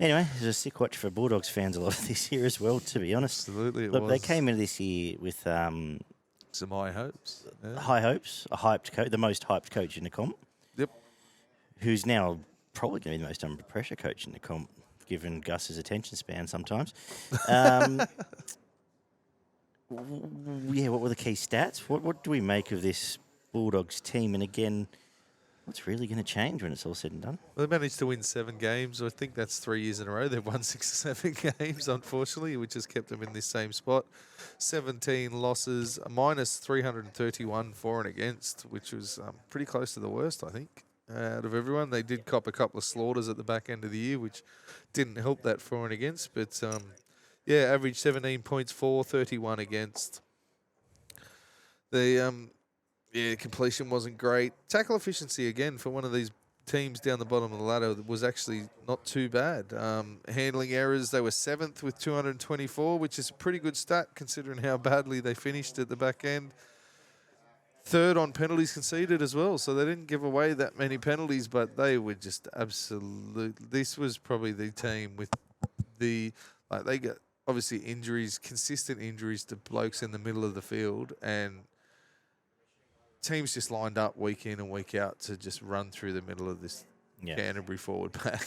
Anyway, it was a sick watch for Bulldogs fans a lot of this year as well, to be honest. Absolutely, it Look, was. they came into this year with some high hopes. Yeah. high hopes, a hyped coach, the most hyped coach in the comp, Yep. who's now probably going to be the most under pressure coach in the comp, given Gus's attention span sometimes. Yeah, what were the key stats? What do we make of this Bulldogs team? And again, what's really going to change when it's all said and done? Well, they managed to win 7 games. I think that's 3 years in a row. They've won 6 or 7 games, unfortunately, which has kept them in this same spot. 17 losses, a minus 331 for and against, which was pretty close to the worst, I think, out of everyone. They did cop a couple of slaughters at the back end of the year, which didn't help that for and against. But, yeah, average 17 points for, 31 against. Yeah, completion wasn't great. Tackle efficiency, again, for one of these teams down the bottom of the ladder was actually not too bad. Handling errors, they were 7th with 224, which is a pretty good stat considering how badly they finished at the back end. 3rd on penalties conceded as well, so they didn't give away that many penalties, but they were just absolute. This was probably the team with they got obviously injuries, consistent injuries to blokes in the middle of the field, and teams just lined up week in and week out to just run through the middle of this Canterbury forward pack.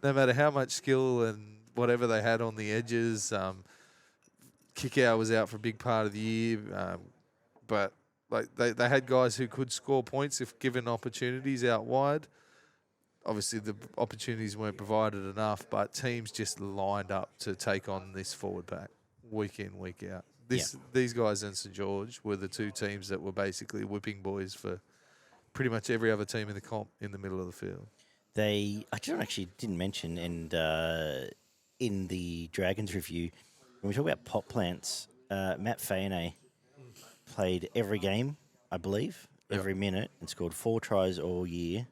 No matter how much skill and whatever they had on the edges, Kickout was out for a big part of the year, but they had guys who could score points if given opportunities out wide. Obviously, the opportunities weren't provided enough, but teams just lined up to take on this forward pack week in, week out. These guys and St George were the 2 teams that were basically whipping boys for pretty much every other team in the comp in the middle of the field. I actually didn't mention, and in the Dragons review, when we talk about pot plants, Matt Fainay played every game, I believe, every minute, and scored 4 tries all year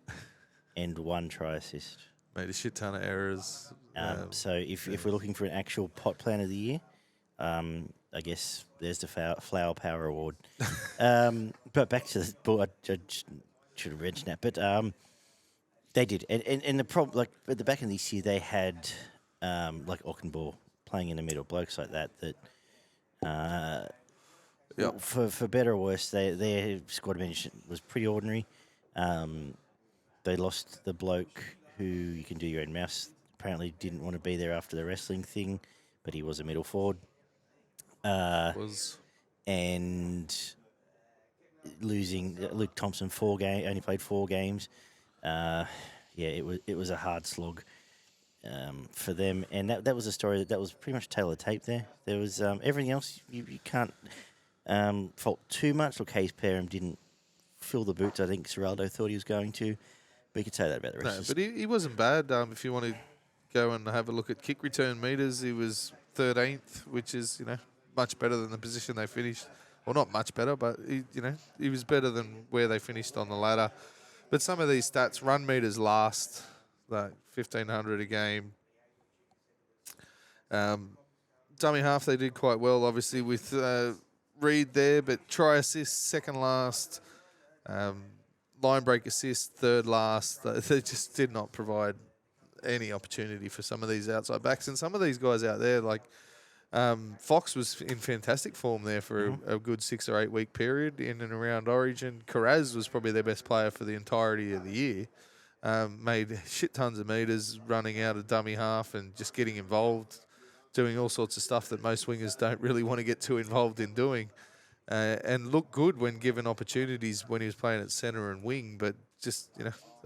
and 1 try assist. Made a shit ton of errors. So if we're looking for an actual pot plant of the year, I guess there's the Flower Power Award. But back to the board, I should have mentioned that. But they did. And the problem, like, at the back end of this year, they had, like, Ockenball playing in the middle, blokes like that, for better or worse, their squad bench was pretty ordinary. They lost the bloke who you can do your own mouse. Apparently didn't want to be there after the wrestling thing, but he was a middle forward. And losing Luke Thompson only played 4 games. It was a hard slog for them, and that was a story that was pretty much tail of tape there. There was everything else you can't fault too much. Look, Hayes Perham didn't fill the boots. I think Ciraldo thought he was going to, but you could say that about the rest. No, but he wasn't bad. If you want to go and have a look at kick return meters, he was 13th, which is much better than the position they finished. Well, not much better, but he was better than where they finished on the ladder. But some of these stats, run meters last, like 1,500 a game. Dummy half, they did quite well, obviously, with Reed there, but try assist, second last. Line break assist, third last. They just did not provide any opportunity for some of these outside backs. And some of these guys out there, like Fox was in fantastic form there for a good 6 or 8 week period in and around Origin. Carraz was probably their best player for the entirety of the year. Made shit tons of meters running out of dummy half and just getting involved, doing all sorts of stuff that most wingers don't really want to get too involved in doing. And looked good when given opportunities when he was playing at centre and wing, but just,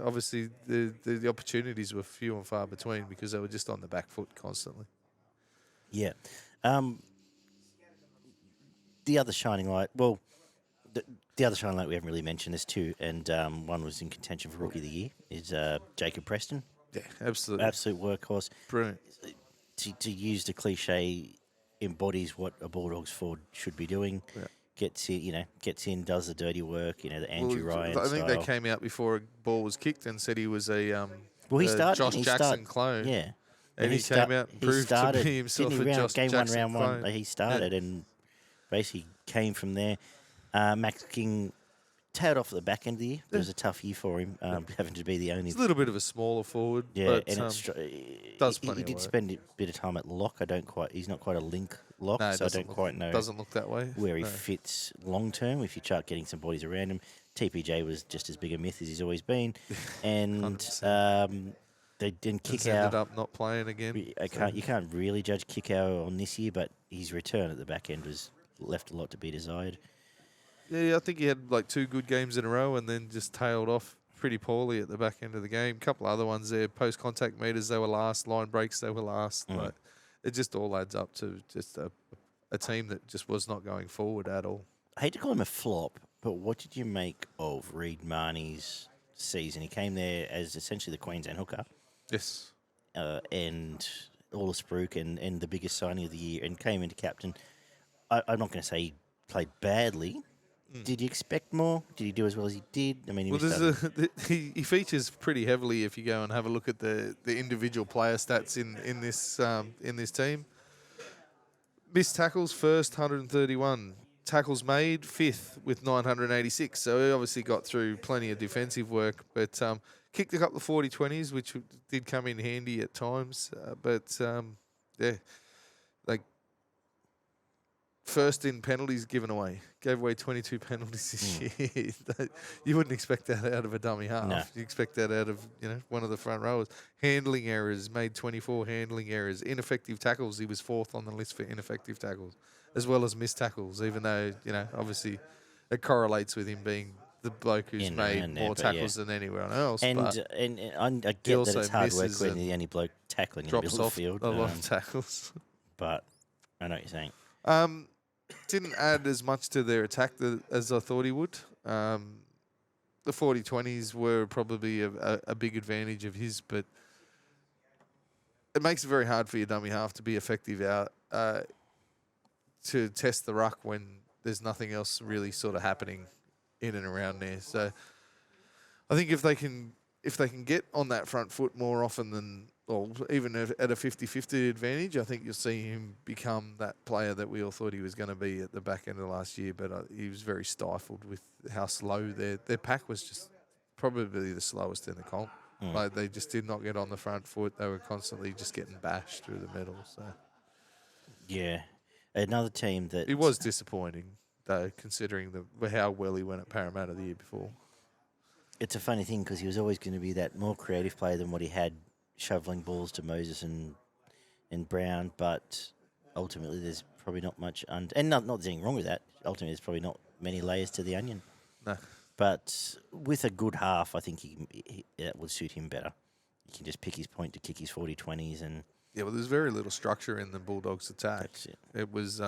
obviously the opportunities were few and far between because they were just on the back foot constantly. Yeah. The other shining light, the other shining light we haven't really mentioned, there's 2, and one was in contention for Rookie of the Year, is Jacob Preston. Yeah, absolutely. Absolute workhorse. Brilliant. To use the cliche, embodies what a Bulldogs forward should be doing. Yeah. Gets in, does the dirty work, the Andrew Ryan I think style. they came out before a ball was kicked and said he was a Josh Jackson clone. Yeah. And he came out and proved to be himself a Josh Jackson round clone. one, he started and basically came from there. Max King tailed off at the back end of the year. It was a tough year for him, having to be the only. He's a little bit of a smaller forward, Yeah, but and does he plenty of did work. spend a bit of time at lock. He's not quite a link lock, No, it so I doesn't don't look- quite know Doesn't look that way. where he No. fits long term. If you start getting some bodies around him, TPJ was just as big a myth as he's always been, and 100%. they didn't kick Has ended out. up not playing again. You can't really judge Kickow on this year, but his return at the back end was left a lot to be desired. Yeah, I think he had like 2 good games in a row and then just tailed off pretty poorly at the back end of the game. A couple other ones there, post-contact meters, they were last. Line breaks, they were last. Like, it just all adds up to just a team that just was not going forward at all. I hate to call him a flop, but what did you make of Reid Marnie's season? He came there as essentially the Queensland hooker, Yes. and all Spruik and the biggest signing of the year, and came into captain. I'm not going to say he played badly. Did you expect more? Did he do as well as he did? I mean, he features pretty heavily if you go and have a look at the individual player stats in this team. Missed tackles first, 131. Tackles made, 5th with 986. So he obviously got through plenty of defensive work, but kicked a couple of 40-20s, which did come in handy at times. Yeah, like first in penalties given away. Gave away 22 penalties this year. You wouldn't expect that out of a dummy half. No. You expect that out of one of the front rowers. Handling errors, made 24 handling errors. Ineffective tackles, he was 4th on the list for ineffective tackles, as well as missed tackles, even though, it correlates with him being the bloke who's made more tackles than anyone else. And but I get that it's hard work when the only bloke tackling in the drops middle of off the field. a lot of tackles. But I know what you're saying. Didn't add as much to their attack as I thought he would. The 40-20s were probably a big advantage of his, but it makes it very hard for your dummy half to be effective out to test the ruck when there's nothing else really sort of happening in and around there. So I think if they can get on that front foot more often than, or even at a 50-50 advantage, I think you'll see him become that player that we all thought he was going to be at the back end of last year. But he was very stifled with how slow their pack was, just probably the slowest in the comp. Like, they just did not get on the front foot. They were constantly just getting bashed through the middle. So Yeah. Another team that... It was disappointing, though, considering how well he went at Parramatta the year before. It's a funny thing because he was always going to be that more creative player than what he had, shoveling balls to Moses and Brown, but ultimately there's probably not much... and not there's anything wrong with that. Ultimately, there's probably not many layers to the onion. No. But with a good half, I think that would suit him better. He can just pick his point to kick his 40-20s and... Yeah, well, there's very little structure in the Bulldogs' attack. That's it. It was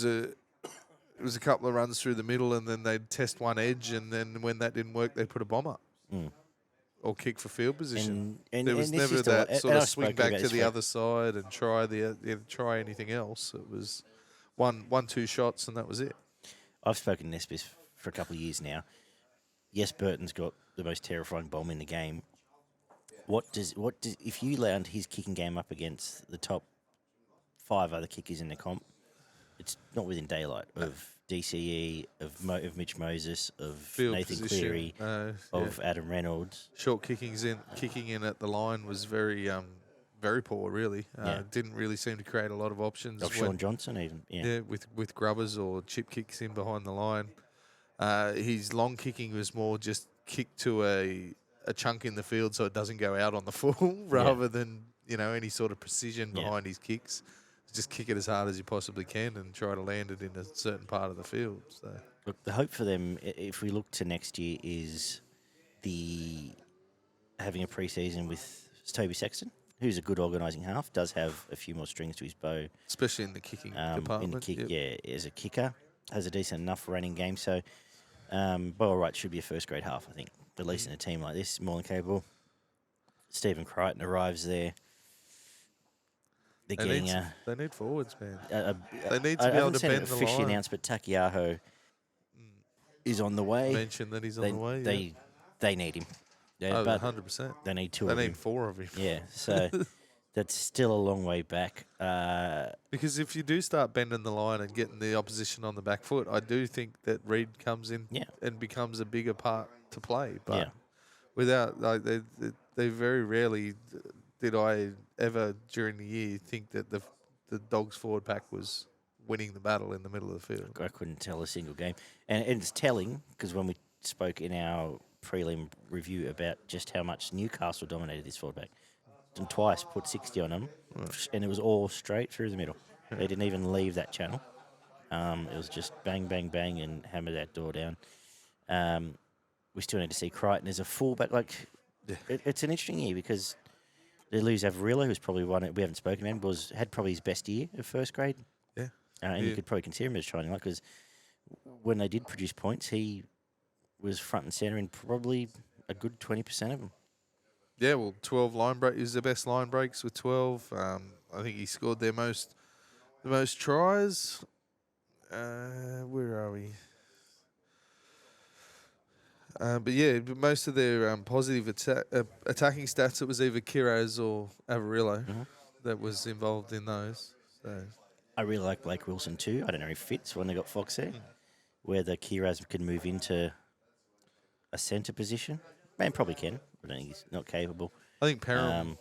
a couple of runs through the middle, and then they'd test one edge, and then when that didn't work, they put a bomb up or kick for field position. And there was this never is the- that and sort I've of swing spoken back about to this the for- other side and try anything else. It was one, 2 shots, and that was it. I've spoken Nesbitt for a couple of years now. Yes, Burton's got the most terrifying bomb in the game. What does if you land his kicking game up against the top 5 other kickers in the comp, it's not within daylight of DCE, of Mitch Moses, of Field Nathan position, Cleary, of Adam Reynolds. Short kicking in at the line was very poor, really. Didn't really seem to create a lot of options. Of Sean Johnson, even. Yeah. With grubbers or chip kicks in behind the line. His long kicking was more just kick to a chunk in the field so it doesn't go out on the full rather than, any sort of precision behind his kicks. Just kick it as hard as you possibly can and try to land it in a certain part of the field. So Look, the hope for them, if we look to next year, is having a pre-season with Toby Sexton, who's a good organising half, does have a few more strings to his bow. especially in the kicking department. In the kick, yep. as a kicker, has a decent enough running game. So, by all right, should be a first-grade half, I think. At least in a team like this, more than capable. Stephen Crichton arrives there. They're getting They need forwards, man. they need to be able to bend the officially line. announced, but Takiaho is on the way. Mention that he's on the way. They need him. Yeah, Oh, but 100%. they need 2 They of need him. 4 of him. Yeah, so That's still a long way back. Because if you do start bending the line and getting the opposition on the back foot, I do think that Reid comes in Yeah. and becomes a bigger part to play. But Yeah. without, like, they very rarely did I ever during the year think that the Dogs forward pack was winning the battle in the middle of the field. I couldn't tell a single game. And it's telling because when we spoke in our prelim review about just how much Newcastle dominated this forward back, and twice put 60 on them, and it was all straight through the middle. They didn't even leave that channel. It was just bang, bang, bang, and hammer that door down. We still need to see Crichton as a fullback. Like, it's an interesting year because they lose Avarillo, who's probably one we haven't spoken about, had probably his best year of first grade. Yeah. And you could probably consider him as shining light because when they did produce points, he was front and centre in probably a good 20% of them. Yeah, well, 12 line break is the best line breaks with 12. I think he scored the most tries. Where are we? But yeah, most of their positive attacking stats, it was either Kiraz or Avarillo that was involved in those. So I really like Blake Wilson too. I don't know if he fits when they got Fox there, where the Kiraz can move into a centre position. Man, probably can. I don't think he's not capable. I think Perham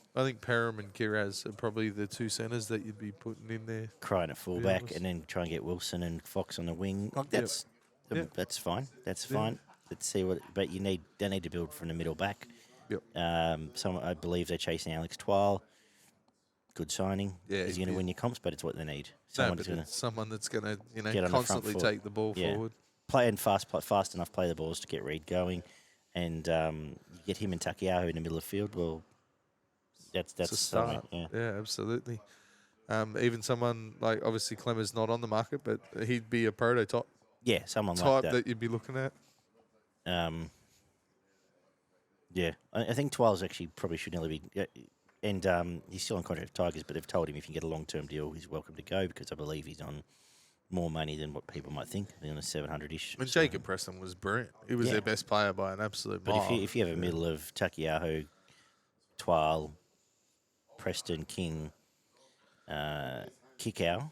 and Kiraz are probably the two centres that you'd be putting in there. Crying at fullback and then try and get Wilson and Fox on the wing. Like that's fine. That's fine. Let's see what. But they need to build from the middle back. Yep. I believe they're chasing Alex Twile. Good signing. Yeah, he's going to win your comps, but it's what they need. Someone that's going to constantly take the ball forward. Play fast enough. Play the balls to get Reid going, and get him and Takiaho in the middle of the field. Well, that's a start. Yeah, absolutely. Even someone like obviously Clemmer's not on the market, but he'd be a prototype. Yeah, someone like that you'd be looking at. Yeah, I think Twile's actually probably should nearly be. And he's still on contract with Tigers, but they've told him if he can get a long-term deal, he's welcome to go because I believe he's on more money than what people might think. He's on a 700-ish. And Jacob Preston was brilliant. He was their best player by an absolute mile. But if you have a middle of Takiaho, Twile, Preston, King, Kikau.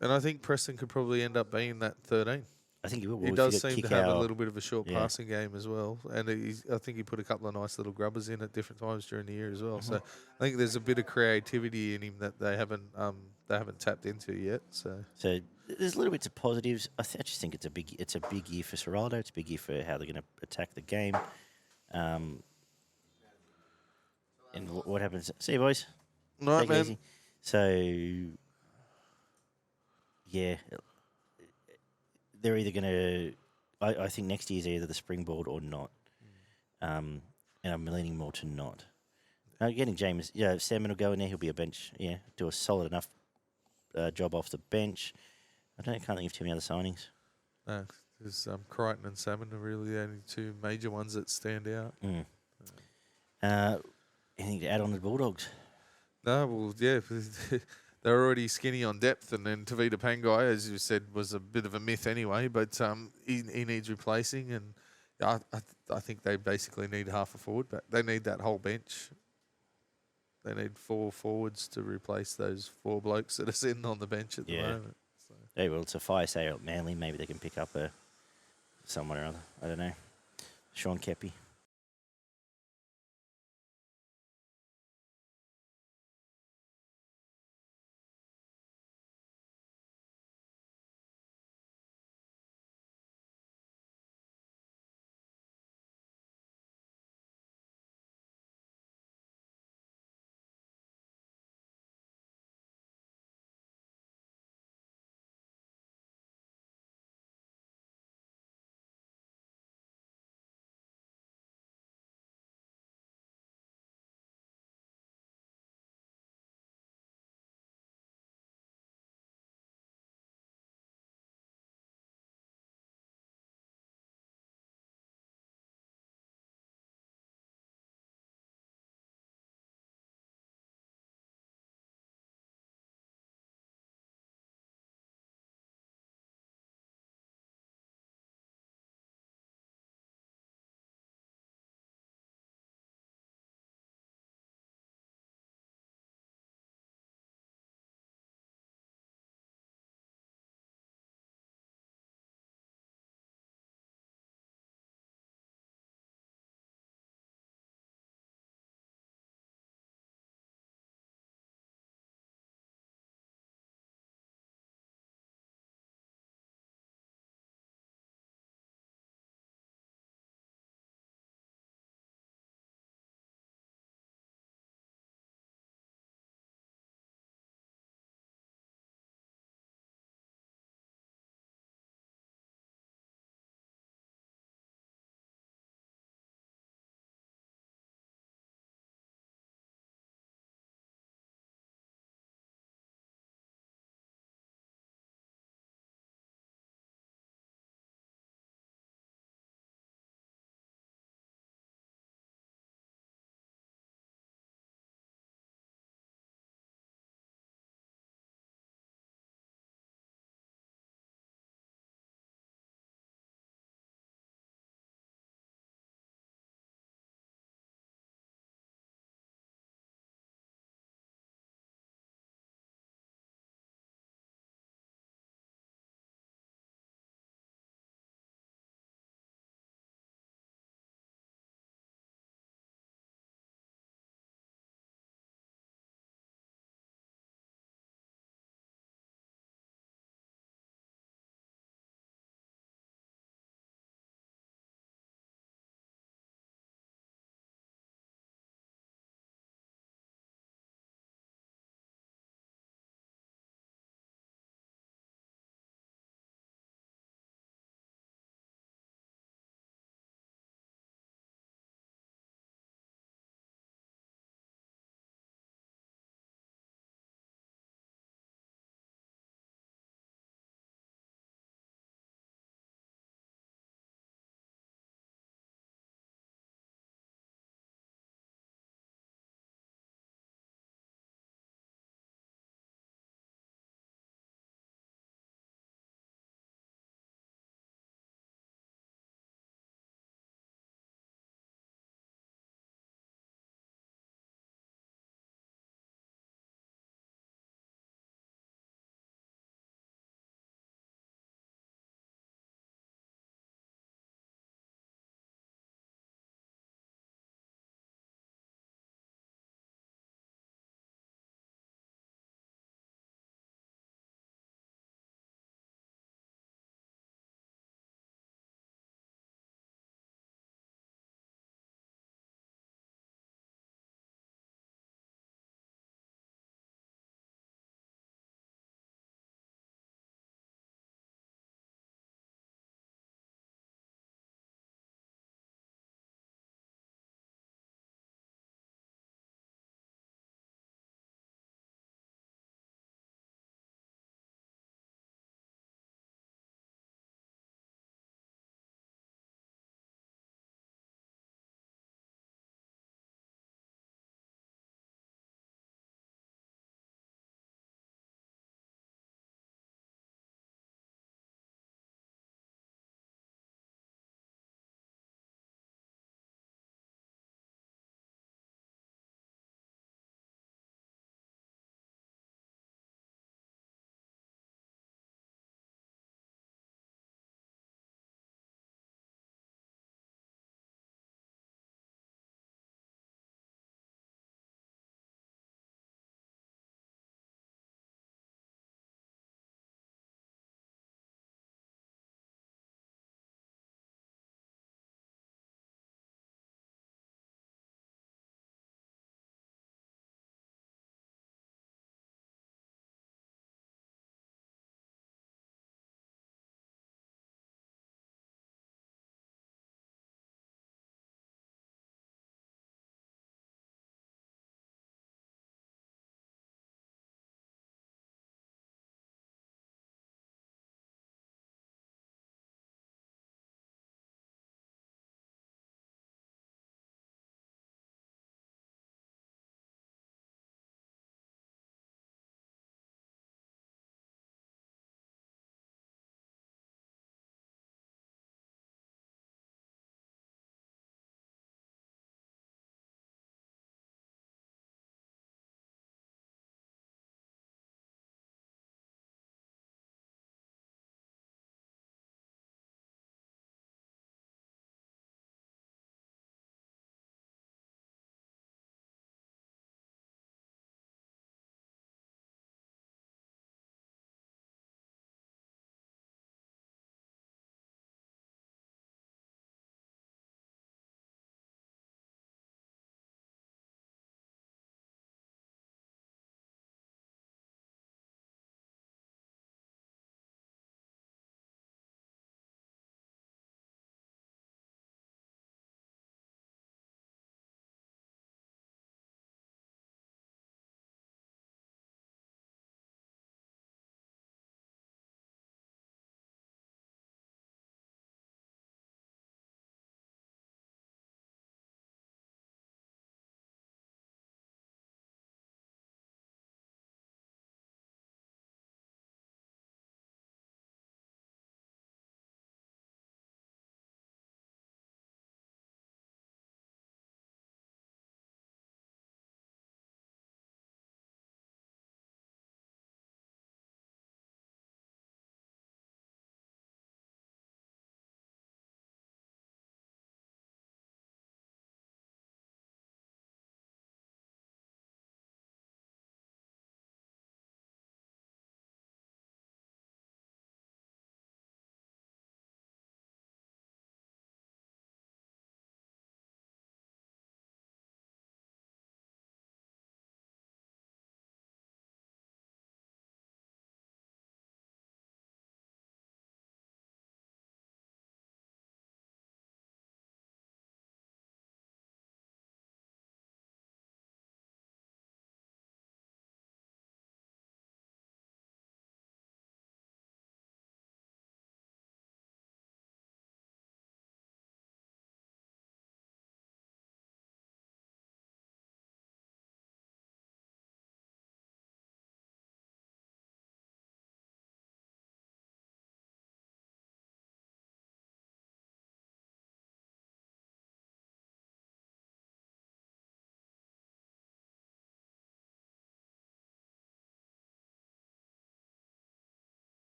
And I think Preston could probably end up being that 13. I think he will. He does seem to have a little bit of a short passing game as well. And I think he put a couple of nice little grubbers in at different times during the year as well. So I think there's a bit of creativity in him that they haven't tapped into yet. So there's little bits of positives. I just think it's a big year for Ciraldo. It's a big year for how they're going to attack the game. And what happens? See you, boys. No, Take it man. easy. So, yeah, they're either going to. I think next year's either the springboard or not. And I'm leaning more to not. Getting James, Salmon will go in there. He'll be a bench. Yeah, do a solid enough job off the bench. I can't think of too many other signings. No, there's Crichton and Salmon are really the only two major ones that stand out. Anything to add on the Bulldogs? No, well, yeah, they're already skinny on depth, and then Tavita Pangai, as you said, was a bit of a myth anyway. But he needs replacing, and I think they basically need half a forward back. They need that whole bench. They need 4 forwards to replace those 4 blokes that are sitting on the bench at the moment. So. Yeah, well, it's a fire sale at Manly. Maybe they can pick up someone or other. I don't know. Sean Kepi.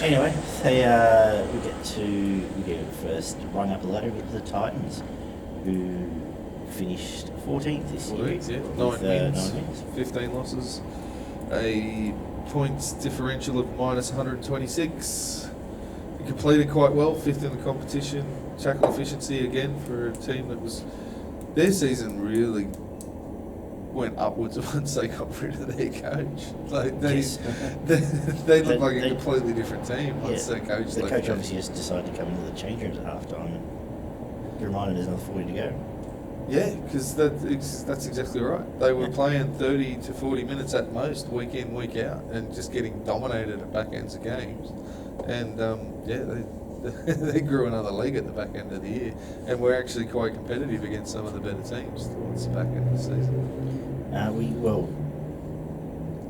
Anyway, we get first rung up the ladder with the Titans, who finished 14th this year. 14th, yeah. With, 9 wins, 9 wins. 15 losses, a points differential of minus 126. He completed quite well, 5th in the competition. Tackle efficiency again for a team that was, their season really went upwards once they got rid of their coach. Like they, Yes. they looked like a completely different team once their coach The left. coach obviously just decided to come into the change rooms at halftime and reminded there's another 40 to go. Yeah, because that's exactly right. They were playing 30 to 40 minutes at most, week in, week out, and just getting dominated at back ends of games. And they grew another leg at the back end of the year, and we're actually quite competitive against some of the better teams towards the back end of the season.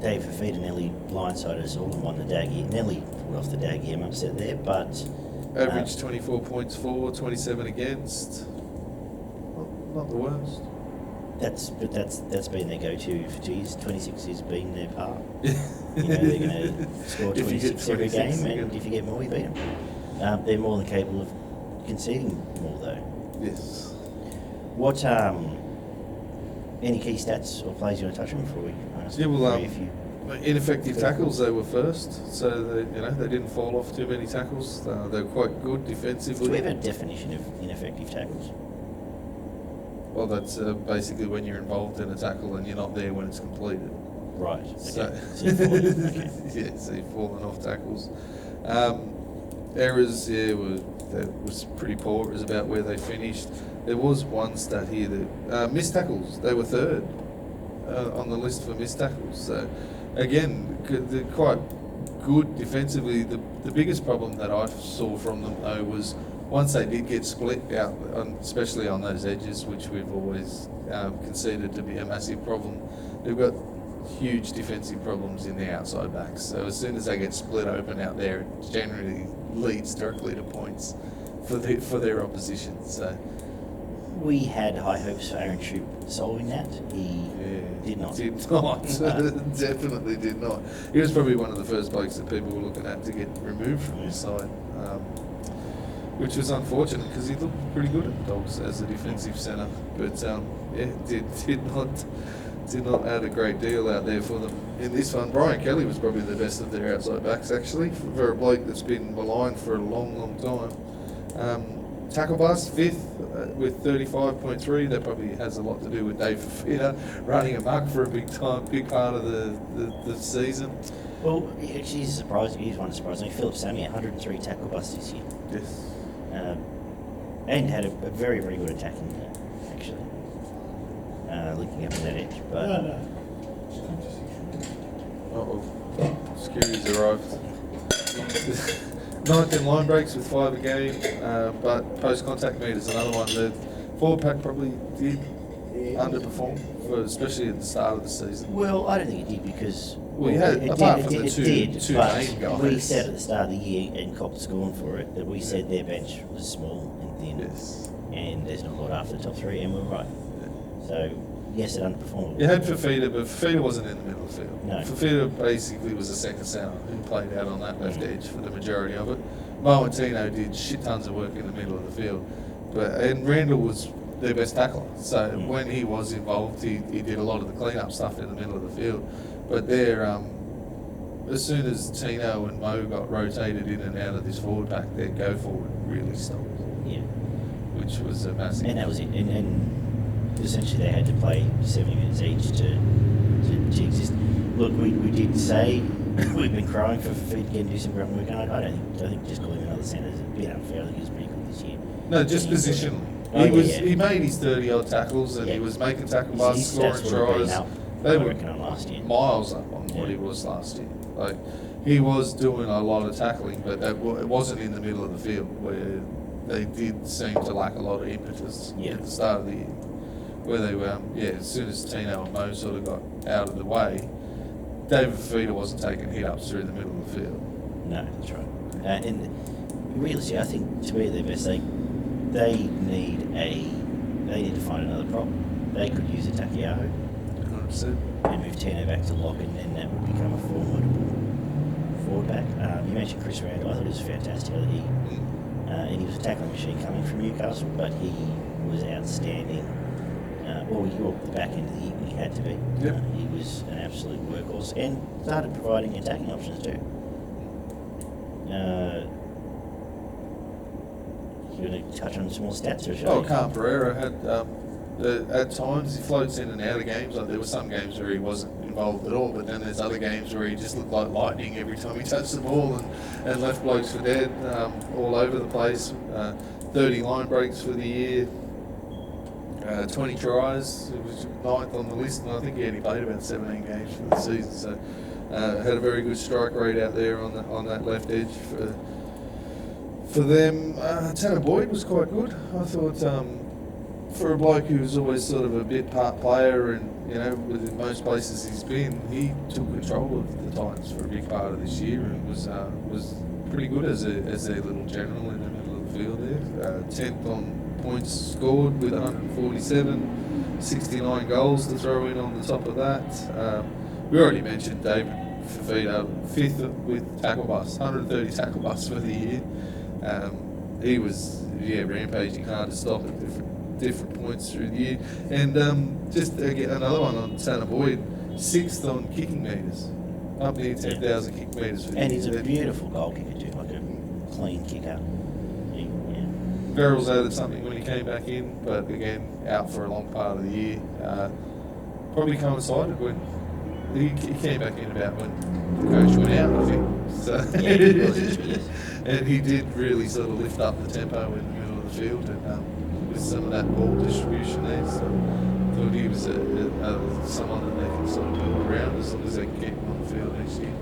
Dave Fafita nearly blindsided us all and won the Daggy. Nearly pulled off the Daggy, I'm upset there, but Average 24 points for, 27 against. Not the worst. that's been their go-to for 26 has been their par. Yeah. You know, they're going to score If you get 26 every 26, game, you and get- if you get more, you beat them. They're more than capable of conceding more, though. Yes. What any key stats or plays you want to touch on before we? Yeah, well, if you, ineffective tackles, they were first, so they didn't fall off too many tackles. They were quite good defensively. do we have a definition of ineffective tackles? Well, that's basically when you're involved in a tackle and you're not there when it's completed. Right. So, Okay. So you've fallen, okay. yeah, so you've fallen off tackles. Errors, that was pretty poor. It was about where they finished. There was one stat here that missed tackles. They were third on the list for missed tackles. So again, they're quite good defensively. The biggest problem that I saw from them though was once they did get split out, especially on those edges, which we've always conceded to be a massive problem. They've got huge defensive problems in the outside backs. So as soon as they get split open out there, it generally leads directly to points for their opposition. So We had high hopes for Aaron Troop solving that. He did not. Did not. Definitely did not. He was probably one of the first blokes that people were looking at to get removed from his side, which was unfortunate because he looked pretty good at the Dogs as a defensive centre. But did not add a great deal out there for them in this one. Brian Kelly was probably the best of their outside backs actually, for a bloke that's been maligned for a long, long time. Tackle bust, 5th with 35.3. That probably has a lot to do with Dave Fafita running amok for a big part of the season. Well, actually, he's one surprising. Philip Sammy, 103 tackle busts this year. Yes. And had a very, very good attacking actually. Looking up at that edge. But Uh-oh. Security's arrived. 9th in line breaks with 5 a game, but post-contact meters, another one. The forward pack probably did underperform, especially at the start of the season. Well, I don't think it did because Well, you had, apart from the two but main guys. we said at the start of the year and copped scorn for it that we said their bench was small and thin, Yes. and there's not a lot after the top 3, and we're right. So yes, it underperformed. You had Fafita, but Fafita wasn't in the middle of the field. No. Fafita basically was a second centre who played out on that left edge for the majority of it. Mo and Tino did shit tons of work in the middle of the field, and Randall was their best tackler. So when he was involved, he did a lot of the clean-up stuff in the middle of the field. But there, as soon as Tino and Mo got rotated in and out of this forward pack, their go forward really stopped. Yeah. Which was a massive. And that was it. And essentially they had to play 70 minutes each to exist. Look, we did say we've been crying for Fafita to get and do some ground work, and I don't think just calling another centre is a bit unfair. I think he was pretty good this year. No, just positionally. Oh, He made his 30-odd tackles and he was making tackle His busts, scoring stats would have been tries. up, They I were reckon, on last year. miles up on what he was last year. Like he was doing a lot of tackling, but it wasn't in the middle of the field where they did seem to lack a lot of impetus at the start of the year. Where they were, as soon as Tino and Mo sort of got out of the way, David Fafita wasn't taking hit-ups through the middle of the field. No, that's right. And realistically, I think to be at their best, they need to find another prop. They could use a Takiaho 100%. and move Tino back to lock, and then that would become a forward back. You mentioned Chris Randall. I thought he was fantastic. And he was a tackling machine coming from Newcastle, but he was outstanding. Well, the back end of the year when he had to be. Yep. He was an absolute workhorse and started providing attacking options too. You're going to touch on some more stats, or shall Carl Pereira had at times he floats in and out of games. Like there were some games where he wasn't involved at all, but then there's other games where he just looked like lightning every time he touched the ball and left blokes for dead all over the place. 30 line breaks for the year, 20 tries. It was 9th on the list, and I think he only played about 17 games for the season. So had a very good strike rate out there on that left edge for them. Tanner Boyd was quite good. I thought for a bloke who was always sort of a bit part player, and within most places he's been, he took control of the Titans for a big part of this year and was pretty good as their little general in the middle of the field there. 10th on points scored with 147, 69 goals to throw in on the top of that. We already mentioned David Fafita, 5th with tackle busts, 130 tackle busts for the year. He was rampaging hard to stop at different points through the year. And just again, another one on Tanner Boyd, 6th on kicking metres, up near 10,000 kick metres for the year. And he's a beautiful goal kicker too, like a clean kicker. Verrills added something when he came back in, but again, out for a long part of the year. Probably coincided when he came back in about when the coach went out, I think. So and he did really sort of lift up the tempo in the middle of the field and with some of that ball distribution there. So I thought he was someone that they can sort of build around as long as they can keep him on the field next year.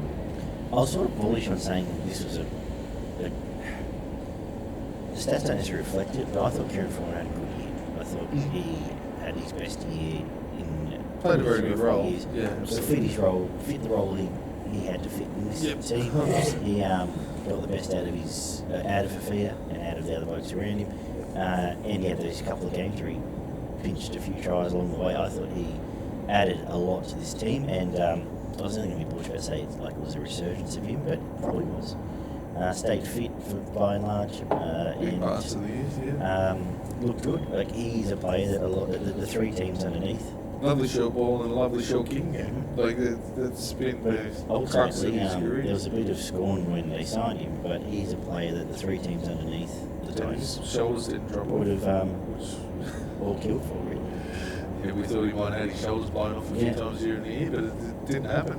I was sort of bullish on saying this was the stats don't necessarily reflect it, but I thought Kieran Foran had a good year. I thought he had his best year in played a very good role. Years. Yeah, so fit the role he had to fit in this team. He got the best out of Fafita and out of the other blokes around him. And he had those couple of games where he pinched a few tries along the way. I thought he added a lot to this team, and I was only going to be bullish about saying it was a resurgence of him, but it probably was. Stayed fit by and large, and parts of the year, looked good. Like he's a player that the three teams underneath. Lovely short ball and a lovely short kicking game. Like that's been the crux of his career. There was a bit of scorn when they signed him, but he's a player that the three teams underneath the Titans shoulders didn't drop would have all killed for really. Yeah, we thought he might have had his shoulders blown off a few times during the year, but it didn't happen.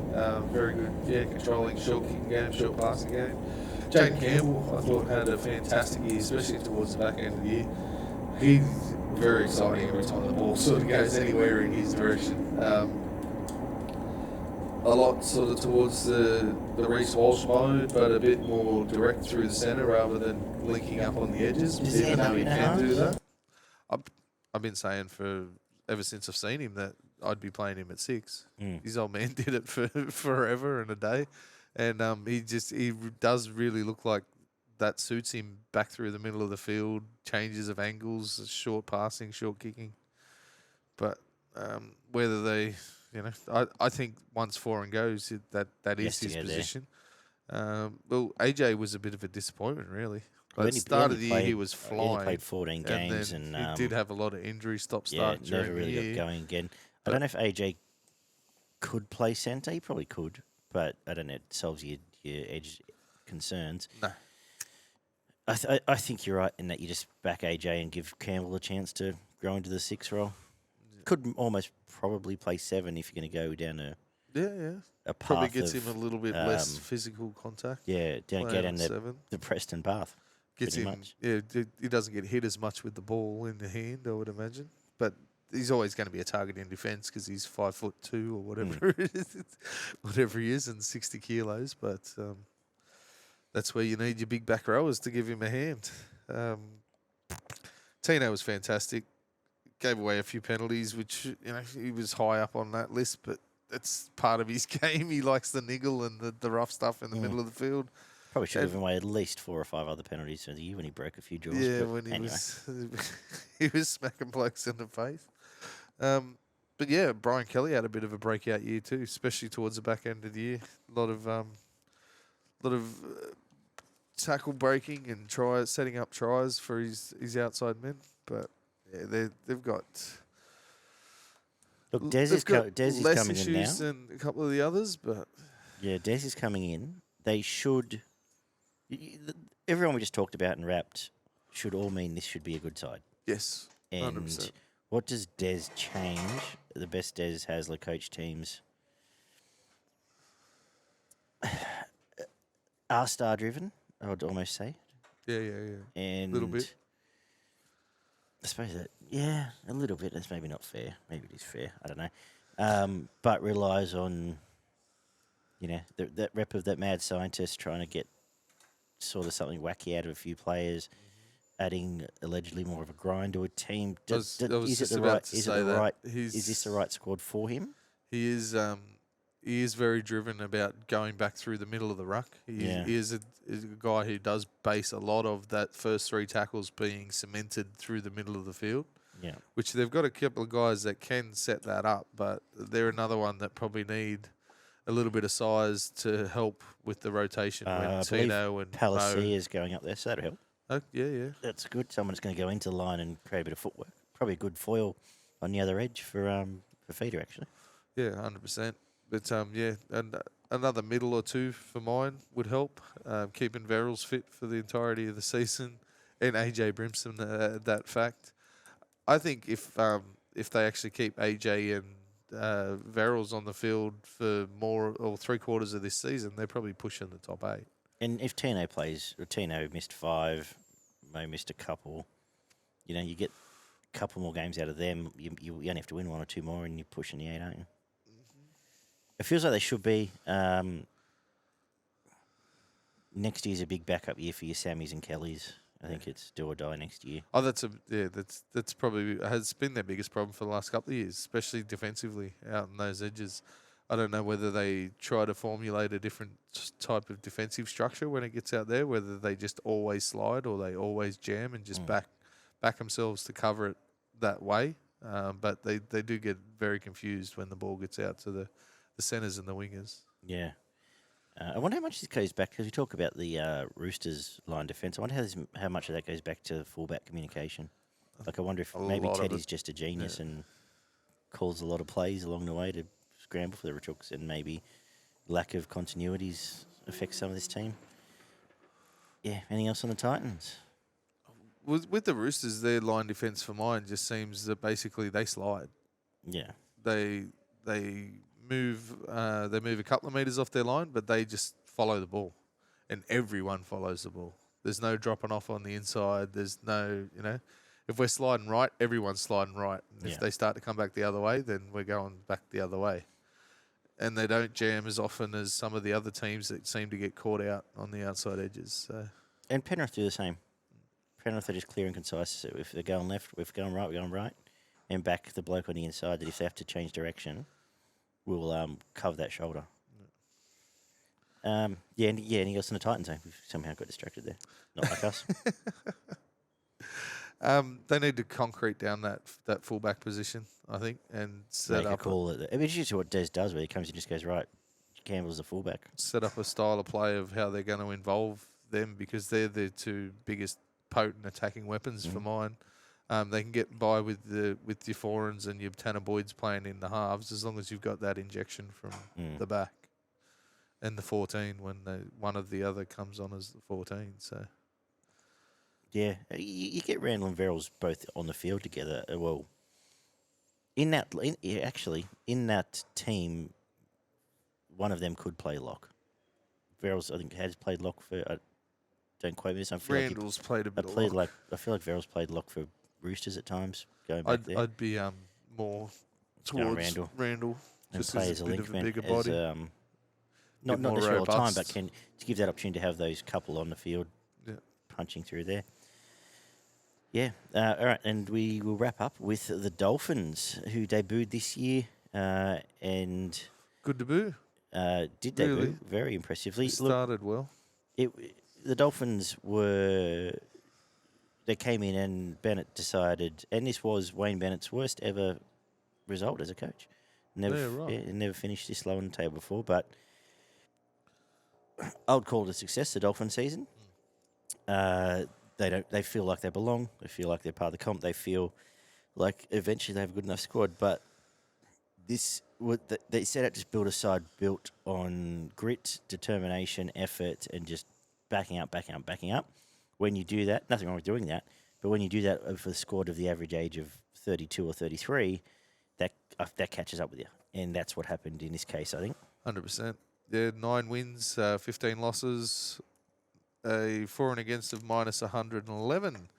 Very good, controlling short kicking game, short passing game. Jaden Campbell, I thought, had a fantastic year, especially towards the back end of the year. He's very exciting every time the ball sort of goes anywhere in his direction. A lot sort of towards the Reece Walsh mode, but a bit more direct through the centre rather than linking up on the edges. Even though he can do that. I've been saying ever since I've seen him that I'd be playing him at 6. His old man did it for forever and a day. And he does really look like that suits him back through the middle of the field, changes of angles, short passing, short kicking. But whether they, I think once Foran goes, that is his position. Well, AJ was a bit of a disappointment, really. At the start of the year, he was flying. He only played 14 games, and he did have a lot of injury stop-start during never really the year. got going again. I don't know if AJ could play centre. He probably could. But I don't know, it solves your edge concerns. No. I think you're right in that you just back AJ and give Campbell a chance to grow into the 6 role. Could almost probably play 7 if you're going to go down a path. Probably gets him a little bit less physical contact. Yeah, don't get in the Preston path. Gets him. Much. Yeah, he doesn't get hit as much with the ball in the hand, I would imagine. But he's always going to be a target in defence because he's 5'2" or whatever it is, whatever he is, and 60 kilos. But that's where you need your big back rowers to give him a hand. Tino was fantastic. Gave away a few penalties, which he was high up on that list, but that's part of his game. He likes the niggle and the rough stuff in the middle of the field. Probably should have given away at least 4 or 5 other penalties for the year when he broke a few jaws. Yeah, when he was smacking blokes in the face. But yeah, Brian Kelly had a bit of a breakout year too, especially towards the back end of the year. A lot of tackle breaking and setting up tries for his outside men. But yeah, they've got. Look, Des is less coming in now. issues than a couple of the others, but Yeah, Des is coming in. They should. Everyone we just talked about and wrapped should all mean this should be a good side. yes, And 100%. what does Des change? The best Des Hasler coach teams are star driven, I would almost say. Yeah. And Little bit. I suppose that, yeah, a little bit. That's maybe not fair. Maybe it is fair. I don't know. But relies on, that rep of that mad scientist trying to get sort of something wacky out of a few players, adding allegedly more of a grind to a team. Is this the right squad for him? He is very driven about going back through the middle of the ruck. He is a guy who does base a lot of that first 3 tackles being cemented through the middle of the field. Yeah. Which they've got a couple of guys that can set that up, but they're another one that probably need a little bit of size to help with the rotation when Tino and Palacia is going up there, so that'll help. Oh, yeah. That's good. Someone's going to go into the line and create a bit of footwork. Probably a good foil on the other edge for feeder, actually. Yeah, 100%. But, and another middle or two for mine would help. Keeping Verrills fit for the entirety of the season and AJ Brimson, that fact. I think if they actually keep AJ and Verrills on the field for more or 3/4 of this season, they're probably pushing the top 8. And if Tino plays, or Tino missed 5, Mo missed a couple, you get a couple more games out of them. You only have to win 1 or 2 more and you're pushing the 8, aren't you? It feels like they should be. Next year's a big backup year for your Sammys and Kellys. I think it's do or die next year. Oh, that's probably has been their biggest problem for the last couple of years, especially defensively out on those edges. I don't know whether they try to formulate a different type of defensive structure when it gets out there, whether they just always slide or they always jam and just back themselves to cover it that way. But they do get very confused when the ball gets out to the centres and the wingers. Yeah. I wonder how much this goes back, because we talk about the Roosters line defence. I wonder how much of that goes back to fullback communication. Like, I wonder if maybe Teddy's just a genius and calls a lot of plays along the way to scramble for the Rooks, and maybe lack of continuities affects some of this team. Yeah, anything else on the Titans? With the Roosters, their line defence for mine just seems that basically they slide. Yeah. They move a couple of metres off their line, but they just follow the ball, and everyone follows the ball. There's no dropping off on the inside. There's no, if we're sliding right, everyone's sliding right. And if they start to come back the other way, then we're going back the other way. And they don't jam as often as some of the other teams that seem to get caught out on the outside edges. So. And Penrith do the same. Penrith are just clear and concise. So if they're going left, if they're going right, we're going right. And back the bloke on the inside that if they have to change direction, we'll cover that shoulder. Anything else on the Titans? We've somehow got distracted there. Not like us. They need to concrete down that fullback position, I think, and set Make up a call. It's usually what Des does, where he comes and just goes, right, Campbell's the fullback. Set up a style of play of how they're going to involve them, because they're the 2 biggest potent attacking weapons for mine. They can get by with your foreigns and your Tanner Boyds playing in the halves, as long as you've got that injection from the back and the 14 when one of the other comes on as the 14. So yeah, you get Randall and Verrills both on the field together. Well, in that team, one of them could play lock. Verrills, I think, has played lock for. Don't quote me. Randall's played a bit of lock. I feel like Verrills played lock for Roosters at times. Going back there, I'd be more towards Randall and just play as as a bit of a linkman, bigger body. Not more necessarily all the time, robust. but to give that opportunity to have those couple on the field, punching through there. Yeah, all right, and we will wrap up with the Dolphins, who debuted this year and Good debut. Did debut very impressively. Started well. The Dolphins they came in and Bennett decided, and this was Wayne Bennett's worst ever result as a coach. Never finished this low on the table before, but I would call it a success, the Dolphin season. They feel like they belong. They feel like they're part of the comp. They feel like eventually they have a good enough squad. But they set out to build a side built on grit, determination, effort, and just backing up. When you do that, nothing wrong with doing that. But when you do that for the squad of the average age of 32 or 33, that catches up with you. And that's what happened in this case, I think. 100%. Yeah, 9 wins, 15 losses, a for and against of minus 111.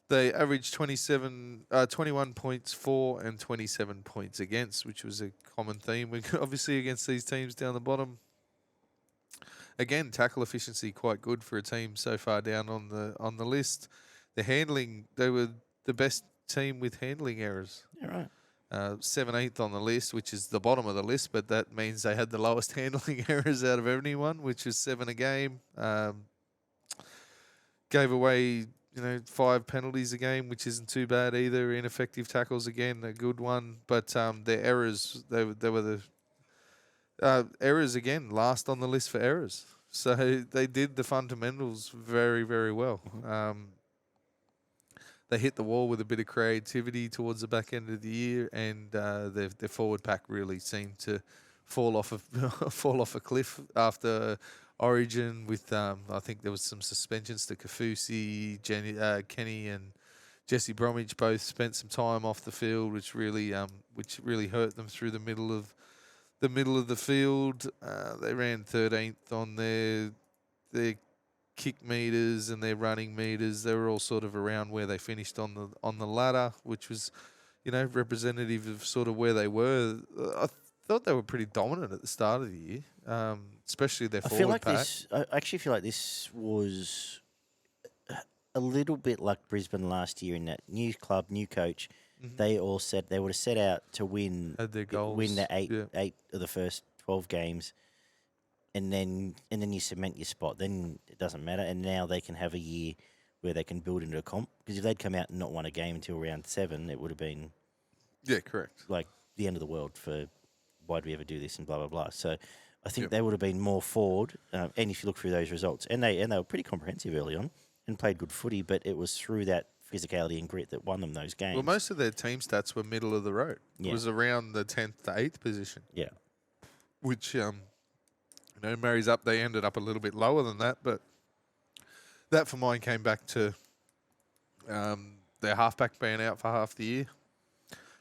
They averaged 21 points for and 27 points against, which was a common theme. Obviously, against these teams down the bottom. Again, tackle efficiency quite good for a team so far down on the list. The handling, they were the best team with handling errors. Yeah, right. 7th on the list, which is the bottom of the list, but that means they had the lowest handling errors out of anyone, which is 7 a game. Gave away, 5 penalties a game, which isn't too bad either. Ineffective tackles, again, a good one. But their errors, they were the errors, again, last on the list for errors. So they did the fundamentals very, very well. They hit the wall with a bit of creativity towards the back end of the year, and their forward pack really seemed to fall off a cliff after Origin. With I think there was some suspensions to Kafusi, Kenny, and Jesse Bromwich both spent some time off the field, which really hurt them through the middle of the field. They ran 13th on their kick meters and their running meters. They were all sort of around where they finished on the ladder, which was, representative of sort of where they were. I thought they were pretty dominant at the start of the year, especially their forward pack. I actually feel like this was a little bit like Brisbane last year in that new club, new coach. Mm-hmm. They all said they would have set out to win. Had their goals. Win the eight of the first 12 games. And then you cement your spot. Then it doesn't matter. And now they can have a year where they can build into a comp. Because if they'd come out and not won a game until round 7, it would have been... Yeah, correct. Like the end of the world for why'd we ever do this and blah, blah, blah. So I think they would have been more forward. And if you look through those results, and they were pretty comprehensive early on and played good footy, but it was through that physicality and grit that won them those games. Well, most of their team stats were middle of the road. Yeah. It was around the 10th to 8th position. Yeah. Which... marries up. They ended up a little bit lower than that, but that for mine came back to their halfback being out for half the year,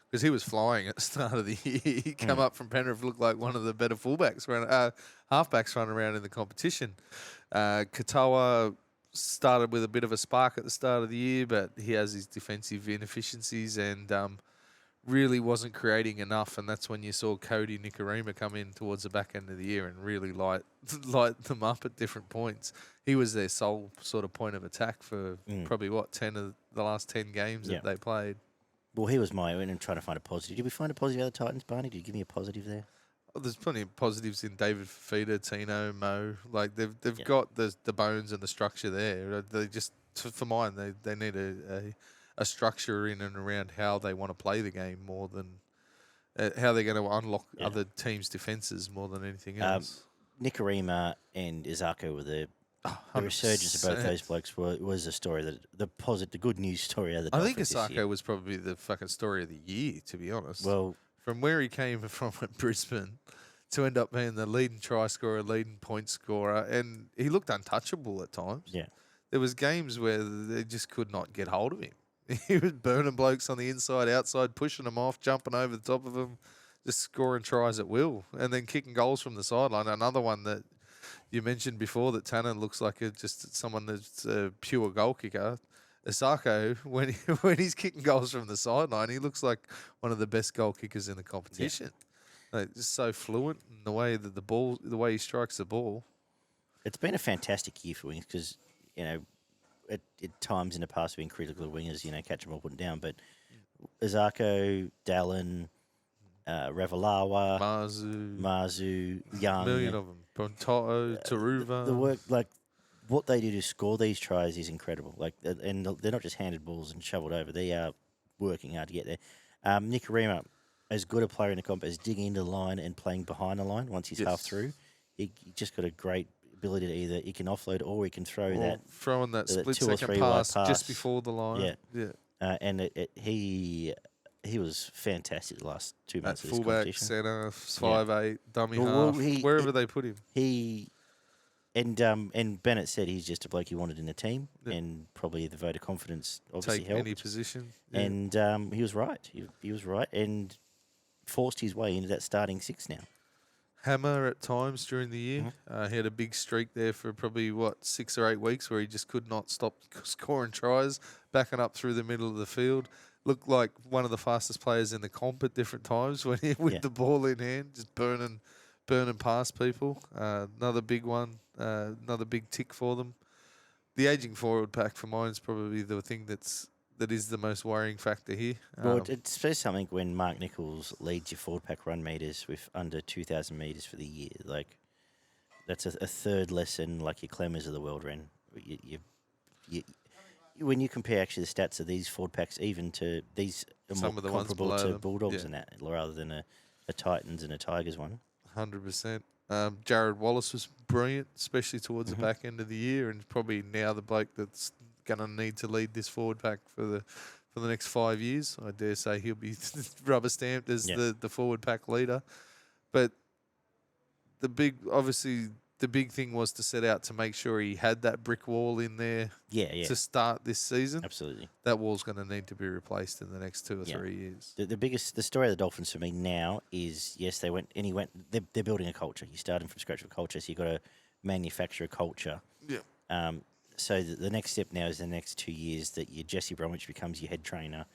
because he was flying at the start of the year. He came up from Penrith, looked like one of the better fullbacks, halfbacks running around in the competition. Katoa started with a bit of a spark at the start of the year, but he has his defensive inefficiencies and really wasn't creating enough, and that's when you saw Cody Nikorima come in towards the back end of the year and really light them up at different points. He was their sole sort of point of attack for probably 10 of the last 10 games that they played. Well, he was and trying to find a positive. Did we find a positive out of the Titans, Barney? Did you give me a positive there? Oh, there's plenty of positives in David Fafita, Tino, Mo. Like they've got the bones and the structure there. They just, for mine, they need a structure in and around how they want to play the game more than how they're going to unlock other teams' defences more than anything else. Nikorima and Izako were the resurgence of both those blokes was a story that the good news story of the Dolphins. I think Izako was probably the fucking story of the year, to be honest. Well, from where he came from at Brisbane to end up being the leading try scorer, leading point scorer, and he looked untouchable at times. Yeah, there was games where they just could not get hold of him. He was burning blokes on the inside, outside, pushing them off, jumping over the top of them, just scoring tries at will, and then kicking goals from the sideline. Another one that you mentioned before that Tanner looks like just someone that's a pure goal kicker. Isako, when he's kicking goals from the sideline, he looks like one of the best goal kickers in the competition. Yeah. Like, just so fluent in the way that the way he strikes the ball. It's been a fantastic year for wings because at times in the past we've been critical of wingers, catch them all, put them down. But Izako, Dallin, Ravalawa, Mazu, Young. A million of them. Pontoto, Taruva. The work, what they do to score these tries is incredible. And they're not just handed balls and shoveled over. They are working hard to get there. Nikorima, as good a player in the comp as digging into the line and playing behind the line once he's half through. He just got a great ability to either he can offload or he can throw Or that. throwing that the split 2 or second 3 wide pass just pass. before the line. Yeah. And he was fantastic the last 2 At months of this fullback, competition. centre, 5'8", dummy Well, half, wherever they put him. He and Bennett said he's just a bloke he wanted in the team, and probably the vote of confidence obviously Take helped. any position. Yeah. And he was right. He was right and forced his way into that starting 6 now. Hammer at times during the year. Mm-hmm. He had a big streak there for probably, 6 or 8 weeks where he just could not stop scoring tries, backing up through the middle of the field. Looked like one of the fastest players in the comp at different times when he with the ball in hand, just burning past people. Another big one, another big tick for them. The ageing forward pack for mine is probably the thing that is the most worrying factor here. Well, it says something when Mark Nichols leads your forward pack run meters with under 2,000 meters for the year. Like, that's a third less than like your Clemmers of the world ran. When you compare actually the stats of these forward packs, even to these are Some more of the ones comparable below to them, Bulldogs and that, rather than a Titans and a Tigers one. 100%. Jared Wallace was brilliant, especially towards the back end of the year, and probably now the bloke that's going to need to lead this forward pack for the next 5 years. I dare say he'll be rubber stamped as the forward pack leader. But the big thing was to set out to make sure he had that brick wall in there to start this season. Absolutely. That wall's going to need to be replaced in the next 2 or 3 years. The story of the Dolphins for me now is, yes, they're building a culture. You're starting from scratch with culture, so you've got to manufacture a culture. Yeah. So the next step now is the next 2 years that your Jesse Bromwich becomes your head trainer,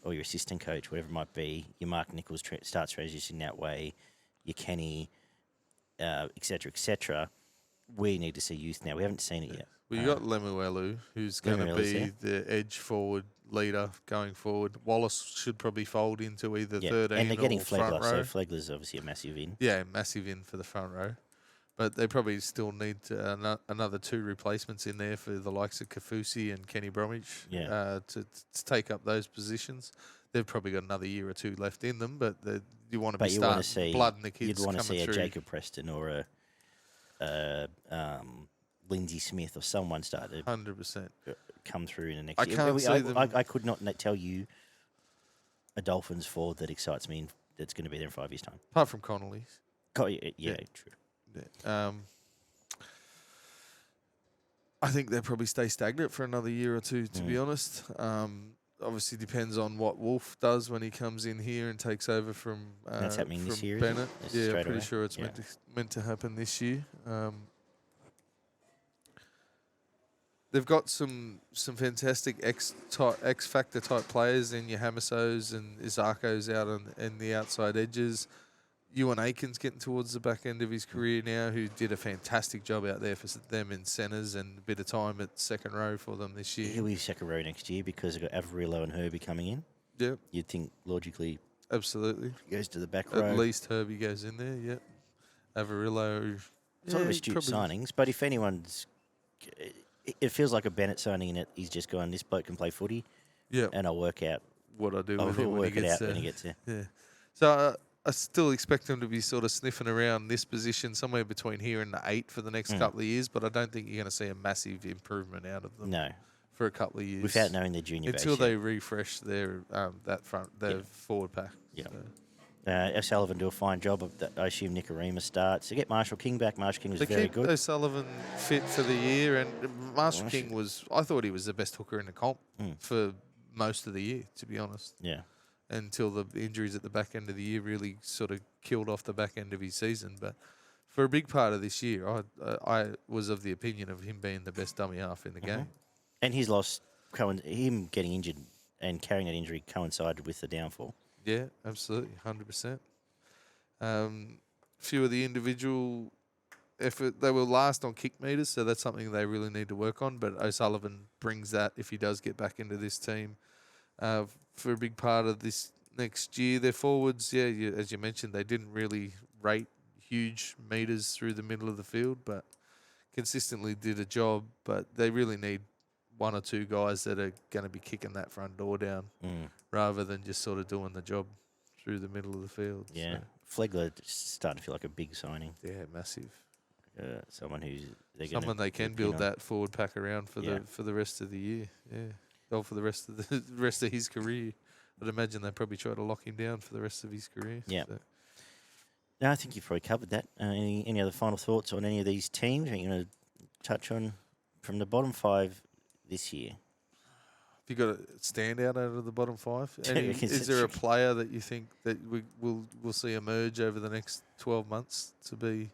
or your assistant coach, whatever it might be. Your Mark Nichols starts transitioning that way. Your Kenny, et cetera. We need to see youth now. We haven't seen it yet. Well, you got Lemuelu, who's going to be the edge forward leader going forward. Wallace should probably fold into either 13 and they're getting or front Flegler, row. so Flegler's obviously a massive in. Yeah, massive in for the front row. But they probably still need another 2 replacements in there for the likes of Kafusi and Kenny Bromwich to take up those positions. They've probably got another year or 2 left in them, but you want to be starting blood in the kids. You'd want to see through. a Jacob Preston or a Lindsay Smith or someone start to 100% come through in the next year. Can't see them. I could not tell you a Dolphins forward that excites me that's going to be there in 5 years' time. Apart from Connolly's. True. Yeah. I think they'll probably stay stagnant for another year or 2, to be honest. Obviously depends on what Wolf does when he comes in here and takes over from that's happening this year, Bennett. Yeah, I'm pretty sure it's meant to happen this year. They've got some fantastic X factor type players in your Hamasos and Isakos out in the outside edges. Ewan Aiken's getting towards the back end of his career now, who did a fantastic job out there for them in centres and a bit of time at second row for them this year. He'll be second row next year because they've got Averillo and Herbie coming in. Yep. You'd think logically. Absolutely. He goes to the back row. At least Herbie goes in there, yep. Averillo. Sort of astute signings, but if anyone's... It feels like a Bennett signing in it. He's just going, this bloke can play footy. Yeah. And I'll work out what I do with him when he gets there. When he gets there. Yeah. So I still expect him to be sort of sniffing around this position, somewhere between here and the 8 for the next couple of years, but I don't think you're going to see a massive improvement out of them. No. For a couple of years. Without knowing their junior base. Until they refresh their forward pack. Yeah. So. O'Sullivan do a fine job of that. I assume Nicarima starts. To get Marshall King back, Marshall King was they very keep good. O'Sullivan fit for the year, and Marshall King I thought he was the best hooker in the comp for most of the year, to be honest. Yeah. Until the injuries at the back end of the year really sort of killed off the back end of his season. But for a big part of this year, I was of the opinion of him being the best dummy half in the game. And his loss, him getting injured and carrying that injury coincided with the downfall. Yeah, absolutely, 100%. Few of the individual effort, they were last on kick meters, so that's something they really need to work on. But O'Sullivan brings that if he does get back into this team for a big part of this next year. Their forwards, as you mentioned, they didn't really rate huge meters through the middle of the field, but consistently did a job. But they really need 1 or 2 guys that are going to be kicking that front door down rather than just sort of doing the job through the middle of the field. Yeah. So. Flegler starting to feel like a big signing. Yeah, massive. someone who's someone they can build that forward pack around for Yeah. the rest of the year. Yeah, or for the rest of the rest of his career. I'd imagine they probably try to lock him down for the rest of his career. Yeah. So. No, I think you've probably covered that. Any other final thoughts on any of these teams? Are you going to touch on from the bottom 5 this year? Have you got a standout out of the bottom 5? Because Is there a player that you think that we'll see emerge over the next 12 months to be?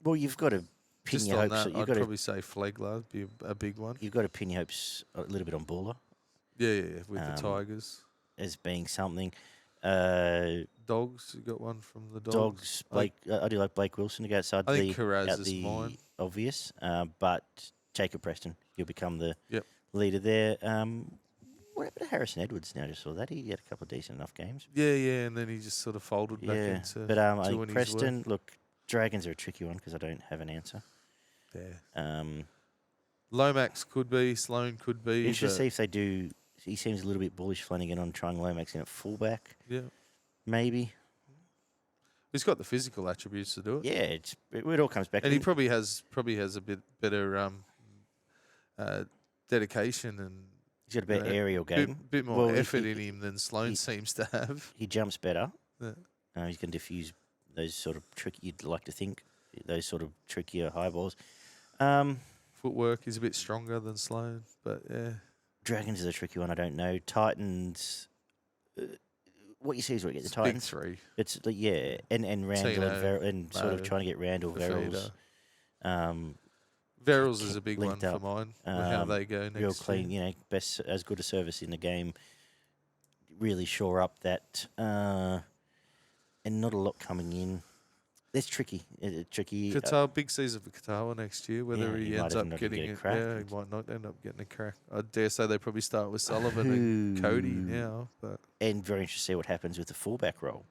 Well, you've got to pin Just your on hopes. that, I'd probably say Flegler would be a big one. You've got to pin your hopes a little bit on Buller Yeah, with the Tigers. as being something. Dogs, you got one from the Dogs. Blake, I do like Blake Wilson to go outside I think the Carraz out is the mine. obvious, but Jacob Preston, he'll become the Yep. leader there. What happened to Harrison Edwards? Now I just saw that he had a couple of decent enough games. Yeah, and then he just sort of folded back into. But I doing think his Preston. work. Look, Dragons are a tricky one because I don't have an answer. Yeah. Lomax could be, Sloan could be. Interesting to see if they do. He seems a little bit bullish, Flanagan, on trying Lomax in at fullback. Yeah. Maybe. He's got the physical attributes to do it. Yeah, it all comes back. And he probably has a bit better dedication and He's got a better aerial game. bit more effort in him than Sloan seems to have. He jumps better. Yeah. He's going to diffuse those sort of tricky. You'd like to think those sort of trickier high balls. Footwork is a bit stronger than Sloan, but yeah. Dragons is a tricky one. I don't know. Titans. What you see is what you get. The Titans. Big 3. It's and Randall and sort of trying to get Randall Verrills. Verrills is a big one linked for up. mine. With how they go next Real clean, year. best as good a service in the game. Really shore up that, and not a lot coming in. It's tricky. It's tricky. Qatar, big season for Qatar next year. Whether he he ends might up not getting get a it, crack. yeah, he might not end up getting a crack. I dare say they probably start with Sullivan and Cody now, but And very interested to see what happens with the fullback role.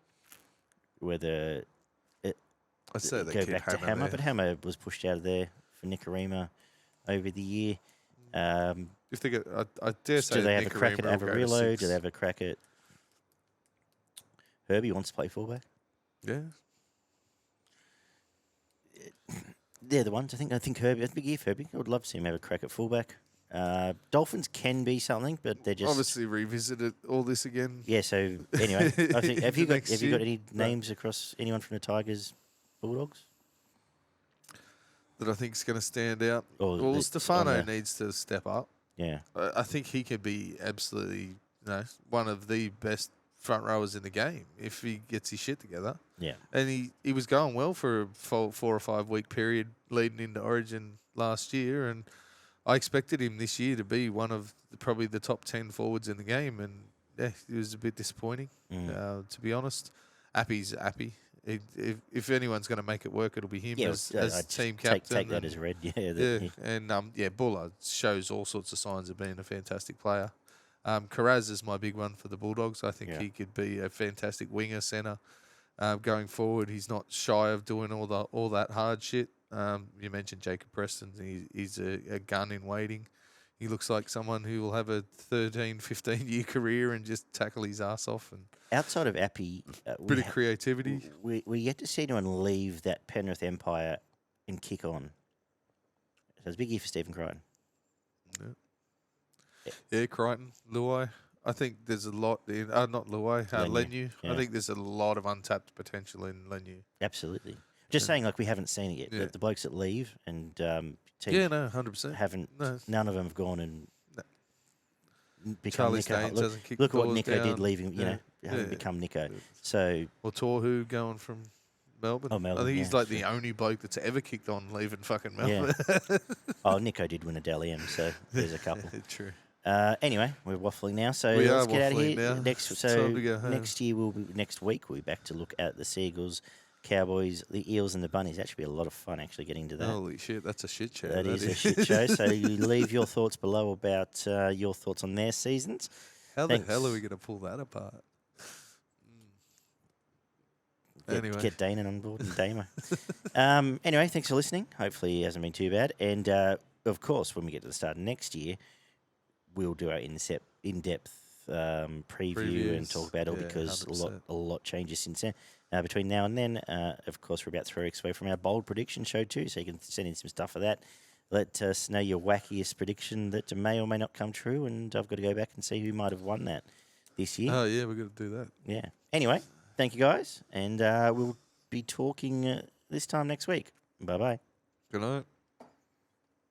Whether I'd say they go keep back to Hammer Hammer, there. but Hammer was pushed out of there for Nicarima over the year. If they get, I dare say Do they have a crack at Nicarima will go to Avarillo? 6. Do they have a crack at Herbie wants to play fullback? Yeah. They're the ones. I think Herbie. That's a big year for Herbie. I would love to see him have a crack at fullback. Dolphins can be something, but they're just Obviously revisited all this again. Yeah. So anyway, I think have you got Next any year. names across anyone from the Tigers, Bulldogs? That I think is going to stand out. Or Well, that's Stefano on the- needs to step up. Yeah. I think he could be absolutely, one of the best front rowers in the game if he gets his shit together. Yeah. And he was going well for a 4 or 5 week period leading into Origin last year, and I expected him this year to be one of probably the top 10 forwards in the game, and yeah, it was a bit disappointing, to be honest. Appy's Appy. If anyone's going to make it work, it'll be him as team captain. Take that as read. Buller shows all sorts of signs of being a fantastic player. Carraz is my big one for the Bulldogs. I think he could be a fantastic winger centre going forward. He's not shy of doing all that hard shit. You mentioned Jacob Preston. He's a gun in waiting. He looks like someone who will have a 13, 15-year career and just tackle his ass off. And outside of Appy, bit of creativity. We yet to see anyone leave that Penrith empire and kick on. So it's a big year for Stephen Crichton. Yeah, Crichton, Luai. I think there's a lot in, not Luai, Lenu. Yeah. I think there's a lot of untapped potential in Lenu. Absolutely. Just saying, like, we haven't seen it yet. Yeah. The blokes that leave and teams 100%. haven't. No. None of them have gone and become Charlie Nico. Staines hasn't kicked Look the what doors Nico did down. leaving. Yeah. Haven't Yeah. become Nico. So Or Torhu going from Melbourne. Oh, Melbourne, I think he's yeah, like the only bloke that's ever kicked on leaving fucking yeah. Melbourne. Nico did win a Dally M, so there's a couple. True. Anyway, we're waffling now, so We let's are get out of waffling here. now. Next, It's so time to go home. next week we'll be back to look at the Seagulls, Cowboys, the Eels, and the Bunnies. That should be a lot of fun actually getting to that. Holy shit, that's a shit show. That is a shit show. So you leave your thoughts below about your thoughts on their seasons. How Thanks. the hell are we going to pull that apart? Anyway. Get Dana on board and Damo. Anyway, thanks for listening. Hopefully it hasn't been too bad. And, of course, when we get to the start of next year, we'll do our in-depth preview and talk about it all, Yeah, because 100%. a lot changes since then. Between now and then, of course, we're about 3 weeks away from our bold prediction show too, so you can send in some stuff for that. Let us know your wackiest prediction that may or may not come true, and I've got to go back and see who might have won that this year. Oh, yeah, we've got to do that. Yeah. Anyway, thank you guys, and we'll be talking this time next week. Bye-bye. Good night.